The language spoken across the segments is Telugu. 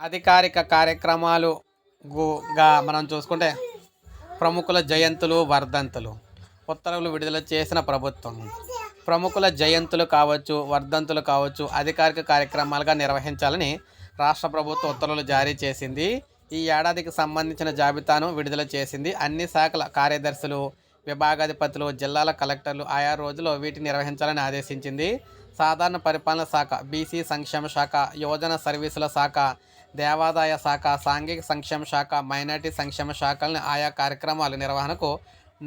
అధికారిక కార్యక్రమాలుగా మనం చూసుకుంటే ప్రముఖుల జయంతులు వర్ధంతులు ఉత్తర్వులు విడుదల చేసిన ప్రభుత్వం ప్రముఖుల జయంతులు కావచ్చు వర్ధంతులు కావచ్చు అధికారిక కార్యక్రమాలుగా నిర్వహించాలని రాష్ట్ర ప్రభుత్వం ఉత్తర్వులు జారీ చేసింది. ఈ ఏడాదికి సంబంధించిన జాబితాను విడుదల చేసింది. అన్ని శాఖల కార్యదర్శులు విభాగాధిపతులు జిల్లాల కలెక్టర్లు ఆయా రోజుల్లో వీటిని నిర్వహించాలని ఆదేశించింది. సాధారణ పరిపాలన శాఖ, బీసీ సంక్షేమ శాఖ, యువజన సర్వీసుల శాఖ, దేవాదాయ శాఖ, సాంఘిక సంక్షేమ శాఖ, మైనార్టీ సంక్షేమ శాఖలను ఆయా కార్యక్రమాల నిర్వహణకు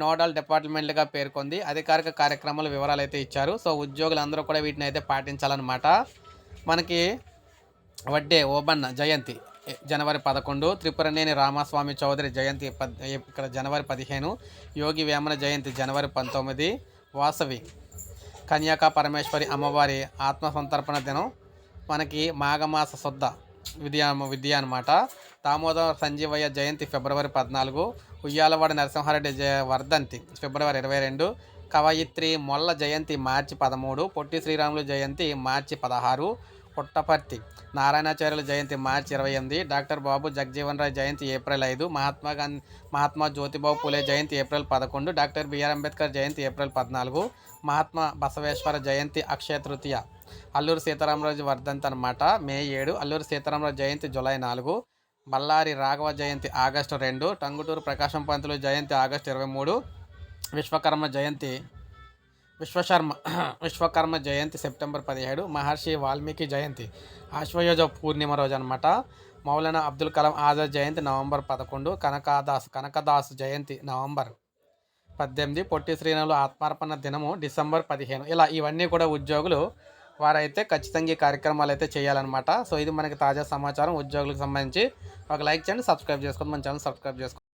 నోడల్ డిపార్ట్మెంట్లుగా పేర్కొంది. అధికారిక కార్యక్రమాల వివరాలు అయితే ఇచ్చారు. సో ఉద్యోగులందరూ కూడా వీటిని అయితే పాటించాలన్నమాట. మనకి వడ్డే ఓబన్న జయంతి జనవరి 11, త్రిపురనేని రామస్వామి చౌదరి జయంతి ఇక్కడ జనవరి 15, యోగి వేమన జయంతి జనవరి 19, వాసవి కన్యాక పరమేశ్వరి అమ్మవారి ఆత్మసంతర్పణ దినం మనకి మాఘమాస శుద్ధ విద్య అనమాట. దామోదర సంజీవయ్య జయంతి ఫిబ్రవరి 14, ఉయ్యాలవాడ నరసింహారెడ్డి వర్ధంతి ఫిబ్రవరి 22, కవయిత్రి మొల్ల జయంతి మార్చి 13, పొట్టి శ్రీరాములు జయంతి మార్చి 16, పుట్టపర్తి నారాయణాచార్యుల జయంతి మార్చి 28, డాక్టర్ బాబు జగజీవన్ రాయ్ జయంతి ఏప్రిల్ 5, మహాత్మా జ్యోతిబాబు పూలే జయంతి ఏప్రిల్ 11, డాక్టర్ బిఆర్ అంబేద్కర్ జయంతి ఏప్రిల్ 14, మహాత్మా బసవేశ్వర జయంతి అక్షయ తృతీయ, అల్లూరి సీతారామరాజు వర్ధంతి అనమాట మే 7, అల్లూరి సీతారామరాజు జయంతి జూలై 4, బళ్ళారి రాఘవ జయంతి ఆగస్టు 2, టంగుటూరు ప్రకాశం పంతులు జయంతి ఆగస్టు 23, విశ్వకర్మ జయంతి సెప్టెంబర్ 17, మహర్షి వాల్మీకి జయంతి ఆశ్వయుజ పూర్ణిమ రోజు అనమాట. మౌలానా అబ్దుల్ కలాం ఆజాద్ జయంతి నవంబర్ 11, కనకదాస్ జయంతి నవంబర్ 18, పొట్టి శ్రీరాములు ఆత్మార్పణ దినము డిసెంబర్ 15. ఇలా ఇవన్నీ కూడా ఉద్యోగులు వారైతే ఖచ్చితంగా ఈ కార్యక్రమాలు అయితే చేయాలన్నమాట. సో ఇది మనకి తాజా సమాచారం ఉద్యోగులకు సంబంధించి. ఒక లైక్ చేయండి, సబ్స్క్రైబ్ చేసుకోండి, మన ఛానల్ సబ్స్క్రైబ్ చేసుకోండి.